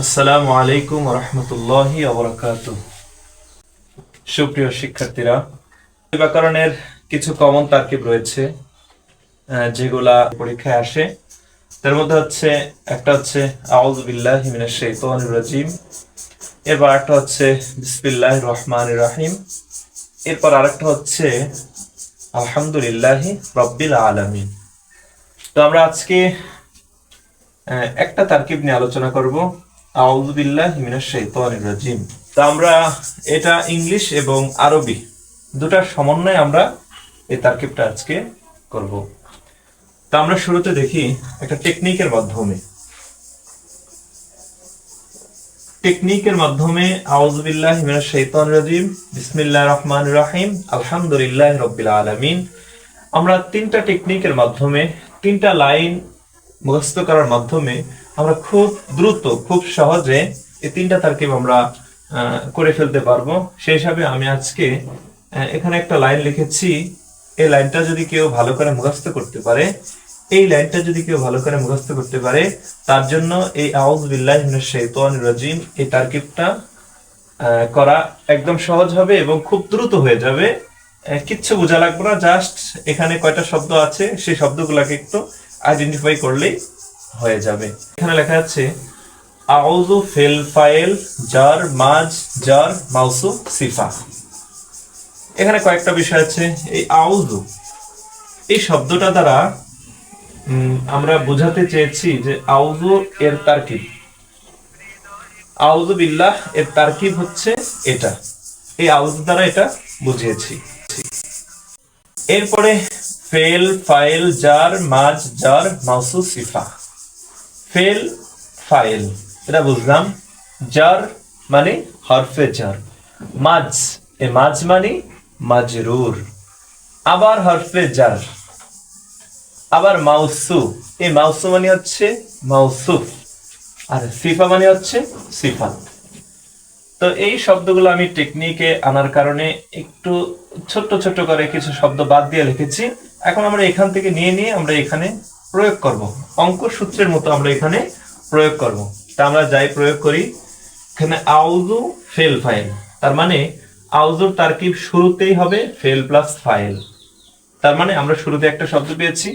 আসসালামু আলাইকুম ওয়া রাহমাতুল্লাহি ওয়া বারাকাতুহু। সুপ্রিয় শিক্ষার্থীরা, ব্যাকরণের কিছু কমন তারকিব রয়েছে যেগুলা পরীক্ষায় আসে। তার মধ্যে একটা হচ্ছে আউযু বিল্লাহি মিনাশ শাইতানির রাজিম, এরপর একটা হচ্ছে বিসমিল্লাহির রহমানির রহিম, এরপর আরেকটা হচ্ছে আলহামদুলিল্লাহি রাব্বিল আলামিন। তো আমরা আজকে একটা তারকিব নিয়ে আলোচনা করব, আউযু বিল্লাহি মিনাশ শাইতানির রাজিম। তো আমরা এটা ইংলিশ এবং আরবি দুটার সমন্বয়ে আমরা এই তারকিবটা আজকে করব। তো আমরা শুরুতে দেখি একটা টেকনিকের মাধ্যমে আউযু বিল্লাহি মিনাশ শাইতানির রাজিম, বিসমিল্লাহির রহমানির রহিম, আলহামদুলিল্লাহি রাব্বিল আলামিন। আমরা তিনটা টেকনিকের মাধ্যমে, তিনটা লাইন মুখস্থ করার মাধ্যমে আমরা খুব দ্রুত, খুব সহজে এই তিনটা তারকিব আমরা করে ফেলতে পারবো। সেই হিসাবে আমি আজকে এখানে একটা লাইন লিখেছি। এই লাইনটা যদি কেউ ভালো করে মুখস্থ করতে পারে, তার জন্য এই আউযু বিল্লাহি মিনাশ শাইতানির রাজিম এই তারকিবটা করা একদম সহজ হবে এবং খুব দ্রুত হয়ে যাবে। কিচ্ছু বোঝা লাগবে না, জাস্ট এখানে কয়টা শব্দ আছে সেই শব্দগুলোকে একটু আইডেন্টিফাই করলেই হয়ে যাবে। এখানে লেখা আছে আউযু ফিল ফাইল জার মাজ জার মাউসুফ সিফা। এখানে কয়েকটা বিষয় আছে। এই আউযু এই শব্দটা দ্বারা আমরা বোঝাতে চেয়েছি যে আউযু এর তারকিব, আউযু বিল্লাহ এর তারকিব হচ্ছে এটা। এই আউযু দ্বারা এটা বুঝিয়েছি। এরপরে ফেল ফাইল জার মাজ জার মাউসুফ সিফা। ফেল ফাইল এটা বুঝলাম, জার মানে হরফে জার, মাজ এ মাজ মানে মাজরুর, আবার হরফে জার, আবার মাউসু এ মাউসু মানে হচ্ছে মাউসুফ, আর সিফা মানে হচ্ছে সিফাত। তো এই শব্দগুলো আমি টেকনিকে আনার কারণে একটু ছোট্ট ছোট্ট করে কিছু শব্দ বাদ দিয়ে লিখেছি। এখন আমরা এখান থেকে নিয়ে আমরা এখানে প্রয়োগ করব, অঙ্ক সূত্রের মতো আমরা এখানে প্রয়োগ করব। তা আমরা যাই প্রয়োগ করি, এখানে আউযু ফেল ফাইল, তার মানে আউযুর তারকিব শুরুতেই হবে ফেল প্লাস ফাইল। তার মানে আমরা শুরুতে একটা শব্দ পেয়েছি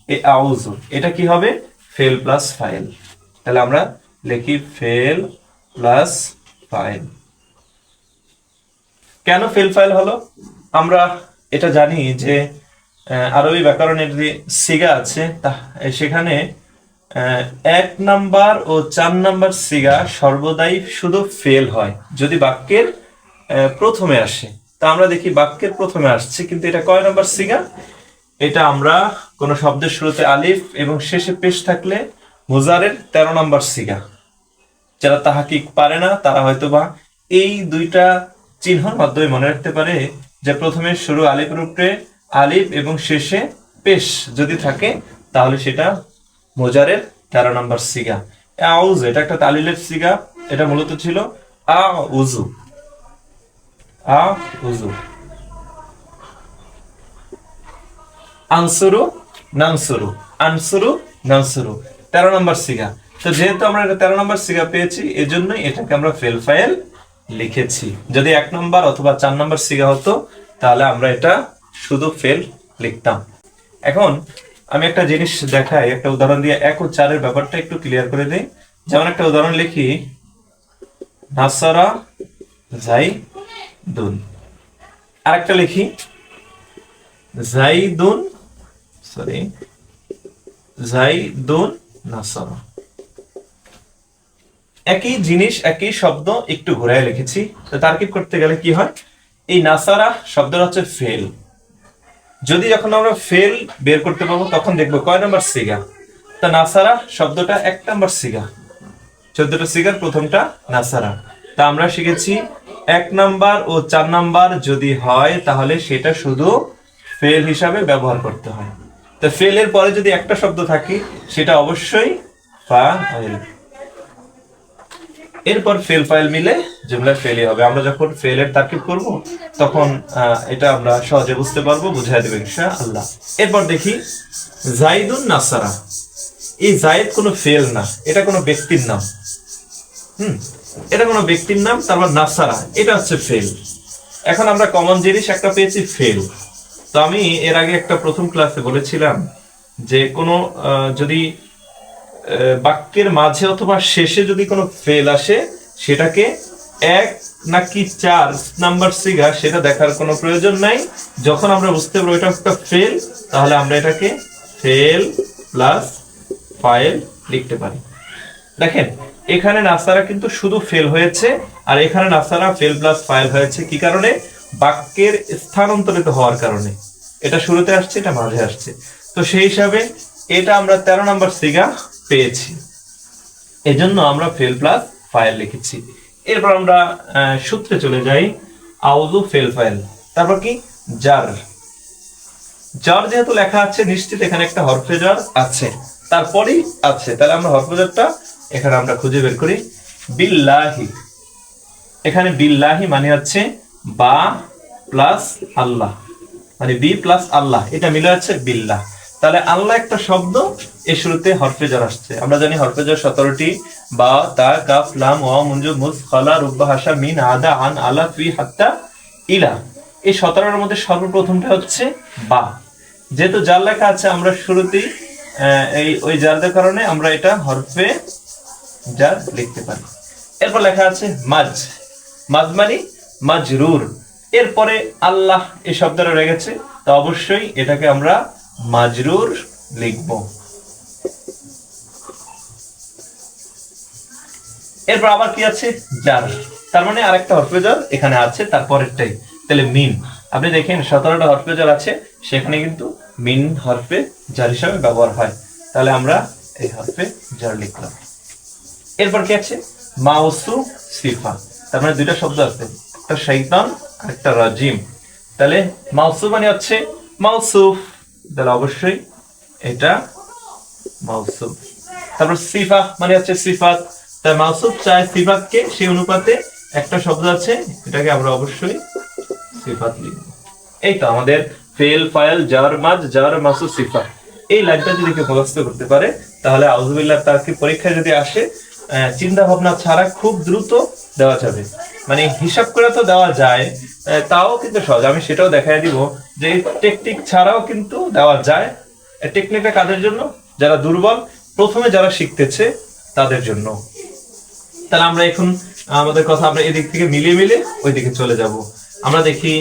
এই আউযু, এটা কি হবে ফেল প্লাস ফাইল। তাহলে আমরা লিখি ফেল প্লাস ফাইল। কেন ফেল ফাইল হলো? আমরা এটা জানি যে আরবি ব্যাকরণের যে সিগা আছে সেখানে 1 নাম্বার ও 4 নাম্বার সিগা সর্বদাই শুধু ফেল হয় যদি বাক্যের প্রথমে আসে। তা আমরা দেখি বাক্যের প্রথমে আসছে, কিন্তু এটা কয় নাম্বার সিগা? এটা আমরা কোন শব্দের শুরুতে আলিফ এবং শেষে পেশ থাকলে মুজারের 13 নাম্বার সিগা। যারা তাহাকিক পারে না তারা হয়তোবা এই দুইটা চিহ্নের মাধ্যমে মনে রাখতে পারে যে প্রথমে শুরু আলিফের উপরে আলিফ এবং শেষে পেশ যদি থাকে তাহলে সেটা মুজারের 13 নাম্বার সিগা। আউযু এটা একটা তালিলের সিগা, এটা মূলত ছিল আউযু। আনসুরু নানসুরু, আনসুরু নানসুরু 13 নাম্বার সিগা। তো যেহেতু আমরা এটা 13 নাম্বার সিগা পেয়েছি, এজন্যই এটাকে আমরা ফেল ফাইল লিখেছি। যদি 1 নাম্বার অথবা 4 নাম্বার সিগা হতো তাহলে আমরা এটা শুধু ফেল লিখতাম। এখন আমি একটা জিনিস দেখাই, একটা উদাহরণ দিয়ে 1 ও 4 এর ব্যাপারটা একটু ক্লিয়ার করে দেই। যেমন একটা উদাহরণ লিখি, নাসারা জাইদুন। আরেকটা লিখি জাইদুন নাসারা। একই জিনিস একই শব্দ একটু ঘুরায় লিখেছি। তো তারকিব করতে গেলে কি হয়, এই নাসারা শব্দটা হচ্ছে ফেল। যদি যখন আমরা ফেল বের করতে পারবো তখন দেখবো কয় নাম্বার সিগা। তা নাসারা শব্দটা 1 নাম্বার সিগা, 14টা সিগার প্রথমটা নাসারা। তা আমরা শিখেছি 1 নাম্বার ও 4 নাম্বার যদি হয় তাহলে সেটা শুধু ফেল হিসাবে ব্যবহার করতে হয়। তো ফেলের পরে যদি একটা শব্দ থাকে সেটা অবশ্যই ফাইল। এরপর ফেল ফাইল মিলে জুমলা ফেলই হবে। আমরা যখন ফেলের তারকিব করব তখন এটা আমরা সহজে বুঝতে পারবো, বুঝাই দেবে ইনশাআল্লাহ। এরপর দেখি জাইদুন নাসারা। এই জায়েদ কোনো ফেল না, এটা কোনো ব্যক্তির নাম। এটা কোনো ব্যক্তির নাম, তারপর নাসারা, এটা হচ্ছে ফেল। এখন আমরা কমন জিনিস একটা পেয়েছি, ফেল। তো আমি এর আগে একটা প্রথম ক্লাসে বলেছিলাম যে কোনো যদি বাক্যের মাঝে অথবা শেষে যদি কোনো ফেল আসে, সেটাকে 1 নাকি 4 নাম্বার সিগা সেটা দেখার কোনো প্রয়োজন নাই। যখন আমরা বুঝতে পারবো এটা একটা ফেল, তাহলে আমরা এটাকে ফেল প্লাস ফাইল লিখতে পারি। দেখেন এখানে নাসারা কিন্তু শুধু ফেল হয়েছে, আর এখানে নাসারা ফেল প্লাস ফাইল হয়েছে। কি কারণে? বাক্যের স্থানান্তরিত হওয়ার কারণে। এটা শুরুতে আসছে, এটা মাঝে আসছে। তো সেই হিসাবে এটা আমরা 13 নম্বর সিগা পেয়েছি, এজন্য আমরা ফেল প্লাস ফাইল লিখেছি। এরপর আমরা সূত্রে চলে যাই, আউযু ফেল ফাইল। তারপর কি? জার। জার যেহেতু লেখা আছে, নিশ্চিত এখানে একটা হরফে জার আছে, তারপরেই আছে, তাহলে আমরা হরফে জারটা এখানে আমরা খুঁজে বের করি। বিল্লাহি, এখানে বিল্লাহি মানে হচ্ছে বা প্লাস আল্লাহ, মানে বি প্লাস আল্লাহ, এটা মিলে আছে বিল্লাহ। তাহলে আল্লাহ একটা শব্দ, এর শুরুতে হরফে জার আসছে। আমরা জানি হরফে জার 17টি, বা, তা, কাফ, লাম, ওয়া, মুনজু, মুজ, খালা, রুব্বা, হাসা, মিন, আদা, আন, আলা, ফি, হাত্তা, ইলা। এই 17টার মধ্যে সর্বপ্রথমটা হচ্ছে বা। যেহেতু জার লেখা আছে, আমরা শুরুতেই ওই জারদের কারণে আমরা এটা হরফে জার লিখতে পারি। এরপর লেখা আছে মাজ। মাজ মানে মাজরুর। এরপরে আল্লাহ এই শব্দটা রয়ে গেছে, তো অবশ্যই এটাকে আমরা মাজরুর লিখব। এরপর আবার কি আছে? জার। তার মানে আরেকটা হরফে জার এখানে আছে, তারপরেরটাই। তাহলে মিন, আপনি দেখেন 17টা হরফে জার আছে, সেখানে কিন্তু মিন হরফে জার হিসাবে ব্যবহার হয়। তাহলে আমরা এই হরফে জার লিখলাম। এরপর কি আছে? মাউসু সিফা। তার মানে দুইটা শব্দ আছে, একটা শয়তান আর একটা রাজিম। তাহলে মাউসু মানে হচ্ছে মাউসুফ, তাহলে অবশ্যই এটা মাউসুফ। তারপর সিফা মানে হচ্ছে সিফাত, তাই মাউসুফ চাই সিফাতকে, সেই অনুপাতে একটা শব্দ আছে, এটাকে আমরা অবশ্যই সিফাত লিখব। এই তো আমাদের ফেল, ফাইল, জার, মাজ, জার, মাউসুফ, সিফা। এই লাইনটা যদি কেউ মুখস্থ করতে পারে, তাহলে আউযুবিল্লাহ তার কি পরীক্ষায় যদি আসে, চিন্তা ভাবনা ছাড়া খুব দ্রুত দেওয়া যাবে। মানে হিসাব করে তো দেওয়া যায়, তাও কিন্তু সহজ। আমি সেটাও দেখাই দিব যে টেকনিক ছাড়াও কিন্তু দেওয়া যায়। টেকনিকটা কাদের জন্য? যারা দুর্বল, প্রথমে যারা শিখতেছে তাদের জন্য। তাহলে আমরা এখন আমাদের কথা আমরা এদিক থেকে মিলিয়ে মিলিয়ে ওই দিকে চলে যাব। আমরা দেখি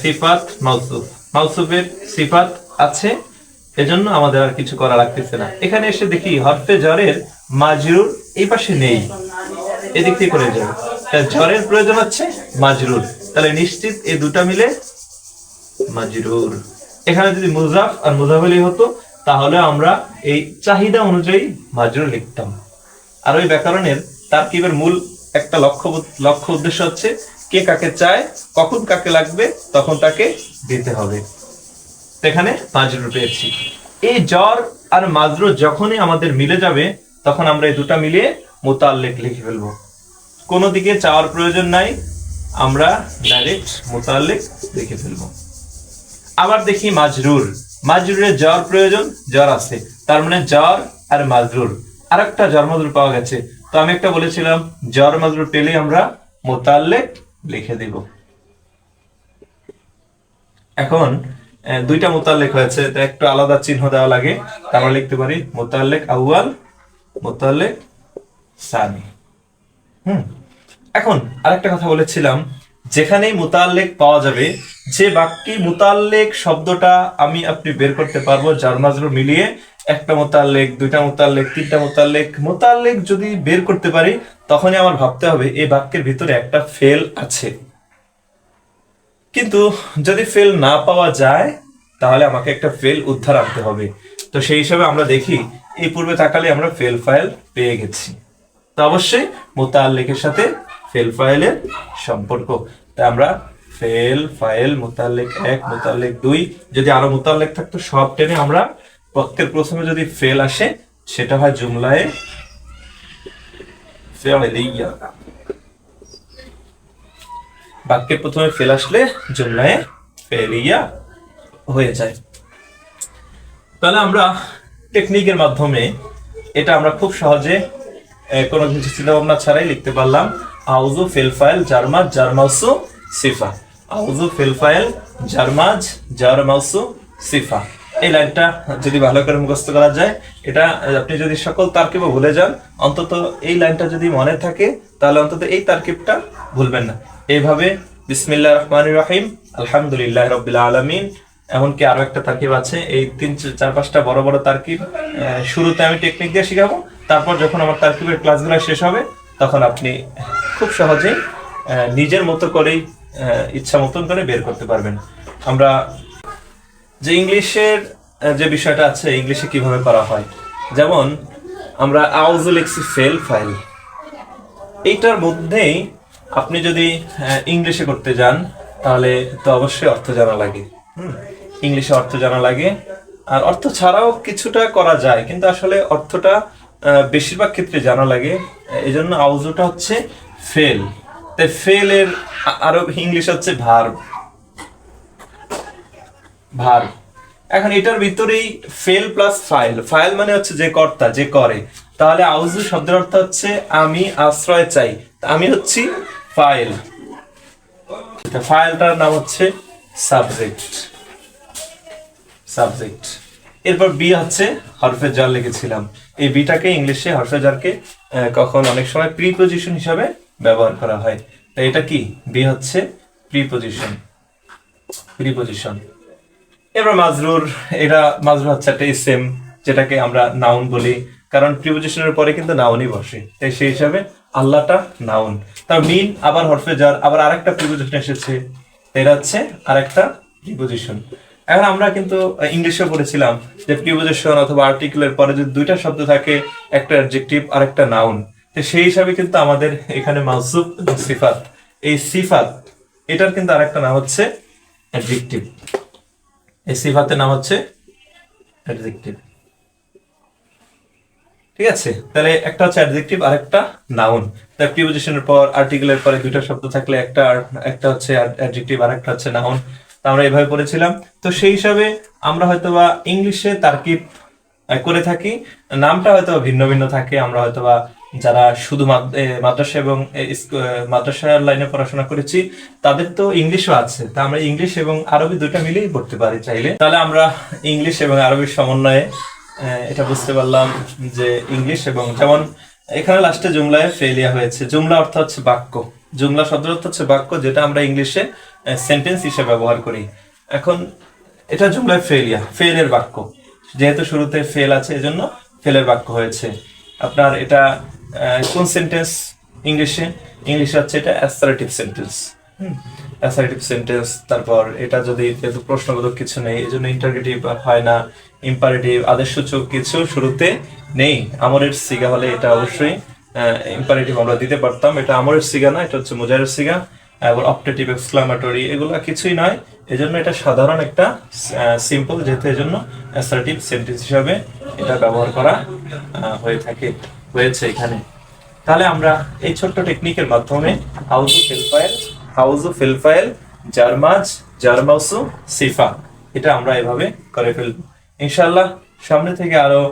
সিফাত মাউসুফ। মাউসুফের সিফাত আছে, এজন্য আমাদের আর কিছু করা লাগতেছে না। এখানে এসে দেখি হরফে জারের মাজরুর এই পাশে নেই, এদিক থেকে করে যাবে। জারের প্রয়োজন হচ্ছে মাজরুর, তাহলে নিশ্চিত এই দুটা মিলে মাজরুর। এখানে যদি মুজাফ আর মুজাফ আলাইহি হতো, তাহলে আমরা এই চাহিদা অনুযায়ী মাজরুর লিখতাম। আর ওই ব্যাকরণের তারকিবের মূল একটা লক্ষ্য উদ্দেশ্য হচ্ছে কে কাকে চায়, কখন কাকে লাগবে তখন তাকে দিতে হবে। এখানে মাজরুর পেয়েছি। এই জ্বর আর মাজরুর যখনই আমাদের মিলে যাবে, তখন আমরা এই দুটা মিলিয়ে মুতাল্লিক লিখে ফেলবো। কোনো দিকে চাওয়ার প্রয়োজন নাই, আমরা ডাইরেক্ট মুতাল্লিক লিখে ফেলবো। আবার দেখি মাজরুর। মাজরুরের জ্বর প্রয়োজন, জ্বর আছে, তার মানে জ্বর আর মাজরুর। আরেকটা জ্বর মাজরুর পাওয়া গেছে, তো আমি একটা বলেছিলাম জ্বর মাজরুর পেলে আমরা মুতাল্লিক লিখে দেব। এখন দুইটা মুতাল্লিক হয়েছে, তো একটু আলাদা চিহ্ন দেওয়া লাগে, আমরা লিখতে পারি মুতাল্লিক আউয়াল, মুতাল্লিক সানি। এখন আরেকটা কথা বলেছিলাম, যেখানেই মুতাল্লিক পাওয়া যাবে, যে বাক্যে মুতাল্লিক শব্দটা আমি আপনি বের করতে পারবো জার মাজরুর মিলিয়ে, একটা মুতাল্লিক, দুইটা মুতাল্লিক, তিনটা মুতাল্লিক যদি বের করতে পারি, তখনই আমার ভাবতে হবে এই বাক্যের ভিতরে একটা ফেল আছে। কিন্তু যদি ফেল না পাওয়া যায়, তাহলে আমাকে একটা ফেল উদ্ধার আনতে হবে। তো সেই হিসাবে আমরা দেখি এই পূর্বে তাকালে আমরা ফেল ফাইল পেয়ে গেছি। তো অবশ্যই মুতাল্লিকের সাথে ফেল ফাইলের সম্পর্ক, তাই আমরা ফেল ফাইল মুতাল্লিক 1, মুতাল্লিক 2, যদি আরো মুতাল্লিক থাকতো সব টেনে আমরা বাক্যের প্রথমে যদি ফেল আসে, সেটা হয় জুমলায়ে ফি'লিয়া। বাক্যের প্রথমে ফেল আসলে জুমলায়ে ফি'লিয়া হয়ে যায়। তাহলে আমরা টেকনিকের মাধ্যমে এটা আমরা খুব সহজে কোনো কিছু চিন্তা ভাবনা ছাড়াই লিখতে পারলাম আউযু ফিল ফাইল জার মাজ জার মাউসু সিফা। আউযু ফিল ফাইল জার মাজ জার মাউসু সিফা। এই লাইনটা যদি ভালো করে মুখস্থ করা যায়, এটা আপনি যদি সকল তারকিবও ভুলে যান, অন্তত এই লাইনটা যদি মনে থাকে তাহলে অন্তত এই তারকিবটা ভুলবেন না। এইভাবে বিসমিল্লাহির রহমানির রহিম, আলহামদুলিল্লাহি রাব্বিল আলামিন, এমনকি আরো একটা তারকিব আছে। এই 3-4-5টা বড় বড় তারকিব শুরুতে আমি টেকনিক দিয়ে শিখাবো, তারপর যখন আমার তারকিবের ক্লাসগুলো শেষ হবে তখন আপনি খুব সহজেই নিজের মতো করেই ইচ্ছা মতন করে বের করতে পারবেন। আমরা যে ইংলিশের যে বিষয়টা আছে, ইংলিশে কিভাবে করা হয়, যেমন আমরা আউযু লিখছি ফেল ফাইল, এইটার মধ্যেই আপনি যদি ইংলিশে করতে যান তাহলে তো অবশ্যই অর্থ জানা লাগে। ইংলিশে অর্থ জানা লাগে, আর অর্থ ছাড়াও কিছুটা করা যায়, কিন্তু আসলে অর্থটা বেশিরভাগ ক্ষেত্রে জানা লাগে। এই জন্য আউযুটা হচ্ছে ফেল, তাই ফেলের আরো ইংলিশ হচ্ছে ভার্ব। ভার্ব, এখন এটার ভিতরেই ফেল প্লাস ফাইল, ফাইল মানে হচ্ছে যে কর্তা, যে করে, তাহলে আউযু শব্দের অর্থ হচ্ছে আমি আশ্রয় চাই, আমি হচ্ছি ফাইল, ফাইলটার নাম হচ্ছে সাবজেক্ট। সাবজেক্ট, এরপর বি হচ্ছে হরফে জার লিখেছিলাম। এই বিটাকে ইংলিশে হরফে জারকে কখন অনেক সময় প্রিপজিশন হিসাবে ব্যবহার করা হয়। তো এটা কি, বি হচ্ছে প্রিপজিশন। প্রিপজিশন। এবার মাজরুর, এটা মাজরুর হচ্ছে একটা ইসেম, যেটাকে আমরা নাউন বলি, কারণ প্রিপজিশনের পরে কিন্তু নাউনই বসে, তাই সেই হিসাবে আল্লাহটা নাউন। তার মিন আবার হরফে জার, আবার আরেকটা প্রিপজিশন এসেছে, এটা হচ্ছে আরেকটা প্রিপজিশন। এখন আমরা কিন্তু ইংলিশে পড়েছিলাম যে প্রিপজিশন অথবা আর্টিকেলের পরে যদি দুইটা শব্দ থাকে, একটা অ্যাডজেক্টিভ আর একটা নাউন, তো সেই হিসাবে কিন্তু আমাদের এখানে মাউসুফ এবং সিফাত, এই সিফাত এটার কিন্তু আরেকটা নাম হচ্ছে অ্যাডজেক্টিভ। এই সিফাতের নাম হচ্ছে অ্যাডজেক্টিভ। ঠিক আছে, তাহলে একটা হচ্ছে অ্যাডজেক্টিভ আর একটা নাউন। তাই প্রিপজিশনের পর আর্টিকেলের পরে দুইটা শব্দ থাকলে একটা হচ্ছে অ্যাডজেক্টিভ আর একটা হচ্ছে নাউন। আমরা এভাবে পড়েছিলাম। তো সেই হিসাবে আমরা হয়তোবা ইংলিশে তারকিব করে থাকি, নামটা হয়তো ভিন্ন ভিন্ন থাকে। আমরা হয়তোবা যারা শুধু মাদ্রাসা এবং মাদ্রাসার লাইনে পড়াশোনা করেছি তাদের তো ইংলিশও আছে, তা আমরা ইংলিশ এবং আরবি দুইটা মিলেই পড়তে পারি চাইলে। তাহলে আমরা ইংলিশ এবং আরবির সমন্বয়ে এটা বুঝতে পারলাম যে ইংলিশ এবং, যেমন এখানে লাস্টে জুমলায় ফেলিয়া হয়েছে। জুমলা অর্থ হচ্ছে বাক্য, জুমলা শব্দের অর্থ হচ্ছে বাক্য, যেটা আমরা ইংলিশে সেন্টেন্স হিসেবে ব্যবহার করি। এখন এটা জুমলায় ফেলিয়া, ফেলের বাক্য, যেহেতু শুরুতে ফেল আছে এজন্য ফেলের বাক্য হয়েছে। আপনার এটা কোন সেন্টেন্স ইংলিশে? ইংলিশে হচ্ছে এটা অ্যাসার্টিভ সেন্টেন্স। Assertive sentence. তারপর এটা যদি যেহেতু প্রশ্নবোধক কিছু নেই এজন্য ইন্টারগেটিভ হয় না, ইম্পারেটিভ আদেশসূচক কিছু শুরুতে নেই। আমরের সিগা হলে এটা অবশ্যই ইম্পারেটিভ আমরা দিতে পারতাম, এটা আমরের সিগা না, এটা হচ্ছে মুজারের সিগা। এবং অপটেটিভ, এক্সক্লামেটরি এগুলো কিছুই নয়, এজন্য এটা সাধারণ একটা সিম্পল, যেহেতু এজন্য অ্যাসার্টিভ সেন্টেন্স হিসাবে এটা ব্যবহার করা হয়েছে এখানে। তাহলে আমরা এই ছোট্ট টেকনিকের মাধ্যমে হাউজু ফিল ফাইল জার মাজ জার মাউসু সিফা, এটা আমরা এভাবে করে ফেলবো ইনশাআল্লাহ। সামনে থেকে আরো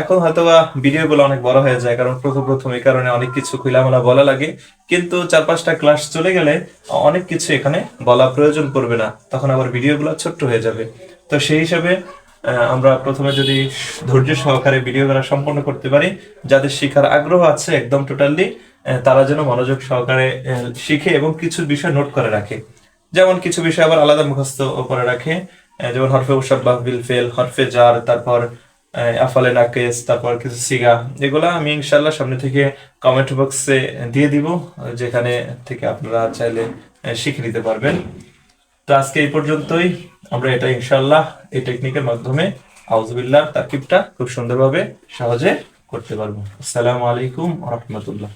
এখন হয়তোবা ভিডিওগুলো অনেক বড় হয়ে যায়, কারণ প্রথম এই কারণে অনেক কিছু খোলামেলা বলা লাগে, কিন্তু 4-5টা ক্লাস চলে গেলে অনেক কিছু এখানে বলা প্রয়োজন পড়বে না, তখন আবার ভিডিওগুলো ছোট্ট হয়ে যাবে। তো সেই হিসাবে আমরা প্রথমে যদি ধৈর্য সহকারে ভিডিওগুলো সম্পন্ন করতে পারি, যাদের শিখার আগ্রহ আছে একদম টোটালি, তারা যেন মনোযোগ সহকারে শিখে এবং কিছু বিষয় নোট করে রাখে। যেমন কিছু বিষয় আবার আলাদা মুখস্থ করে রাখে, যেমন হরফে মুশাব্বাহ বিল ফেল, হরফে জার, তারপর আফালে নাকিস, তারপর কিছু সিগা, এগুলা আমি ইনশাআল্লাহ সামনে থেকে কমেন্ট বক্সে দিয়ে দিব, যেখানে থেকে আপনারা চাইলে শিখে নিতে পারবেন। তো আজকে এই পর্যন্তই, আমরা এটা ইনশাআল্লাহ এই টেকনিকের মাধ্যমে আউযুবিল্লাহ তারকিবটা খুব সুন্দরভাবে সহজে করতে পারবো। আসসালামু আলাইকুম ওয়া রাহমাতুল্লাহ।